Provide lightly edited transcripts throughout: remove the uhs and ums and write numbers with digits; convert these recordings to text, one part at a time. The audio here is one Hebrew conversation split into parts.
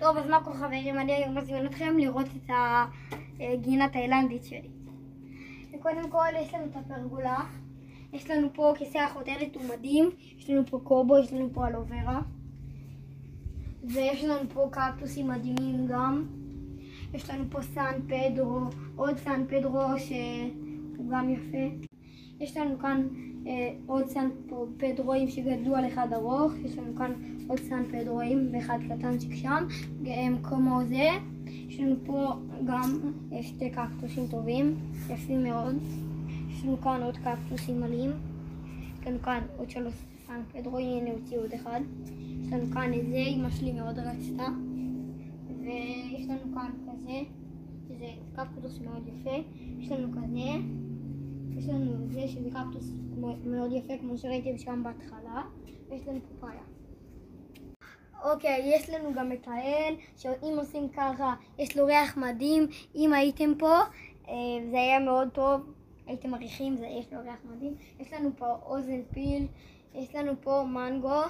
טוב, אז מה כל חברים, אני היום מזמין אתכם לראות את הגינה התאילנדית שלי. וקודם כל יש לנו את הפרגולה, יש לנו פה כיסא החותרת ומדים, יש לנו פה קובו, יש לנו פה אלוברה, ויש לנו פה קקטוסים מדהימים גם. יש לנו פה סן פדרו, עוד סן פדרו שהוא גם יפה. יש לנו כאן עוד סן פדרואים שגדלו על אחד ארוך, יש לנו כאן עוד סן פדרואים ואחד קטנצ'יק שם, כמו זה. יש לנו פה גם שתי קקטוסים טובים, יפים מאוד. יש לנו כאן עוד קקטוסים מלאים. יש לנו כאן עוד 3 סן פדרואים, הנה הוציאו עוד אחד. יש לנו כאן את זה, אמא שלי מאוד רצתה. ויש לנו כאן כזה, שזה קקטוס מאוד יפה. יש לנו כזה. יש לנו זה שזה קקטוס מאוד יפה כמו שראיתם שם בהתחלה, ויש לנו פפאיה. אוקיי, יש לנו גם את האל, שאם עושים ככה יש לו ריח מדהים. אם הייתם פה זה היה מאוד טוב, הייתם מריחים, יש לו ריח מדהים. יש לנו פה אוזן פיל, יש לנו פה מנגו,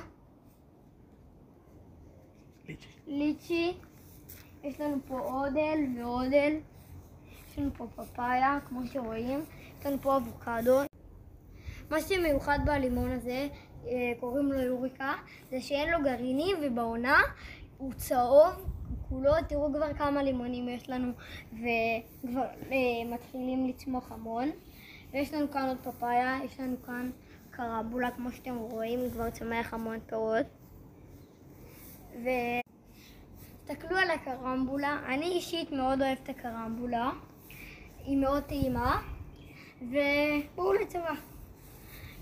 ליצ'י, יש לנו פה אודל ואודל, יש לנו פה פפאיה כמו שרואים, יש לנו פה אבוקדו. מה שמיוחד בלימון הזה, קוראים לו יוריקה, זה שאין לו גרעינים ובעונה הוא צהוב כולו. תראו כבר כמה לימונים יש לנו וכבר מתחילים לצמוח המון. ויש לנו כאן עוד פפאיה, יש לנו כאן קרמבולה כמו שאתם רואים, כבר צומח המון פירות. תסתכלו על הקרמבולה, אני אישית מאוד אוהבת את הקרמבולה, היא מאוד טעימה. ובואו לצבא.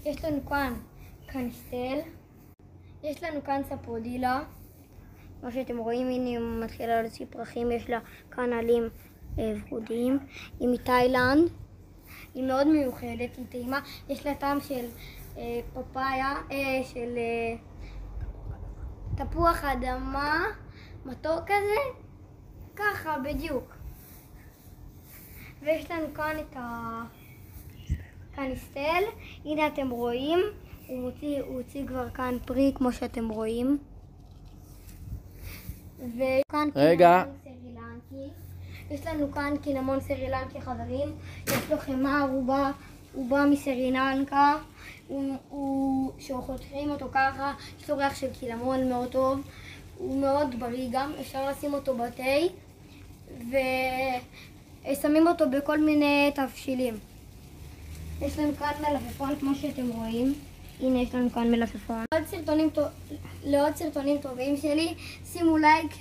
יש לנו כאן קניסטל, יש לנו כאן ספודילה, כמו שאתם רואים, הנה היא מתחילה להוציא פרחים, יש לה כאן עלים ורודים, היא מתאילנד, היא מאוד מיוחדת, היא טעימה, יש לה טעם של פפאיה, של תפוח אדמה, מתוק כזה, ככה בדיוק. ויש לנו כאן את הקניסטל, הנה אתם רואים, הוא הוציא כבר כאן פרי כמו שאתם רואים. וכאן קינמון סרילנקי, יש לנו כאן קינמון סרילנקי חברים, יש לו חמאה, הוא בא מסרילנקה, שחותכים אותו ככה, יש לו ריח של קינמון מאוד טוב, הוא מאוד בריא גם, אפשר לשים אותו בתה ושמים אותו בכל מיני תבשילים. יש לנו כאן מלפפון כמו שאתם רואים, הנה יש לנו כאן מלפפון. לעוד סרטונים טובים שלי, שימו לייק.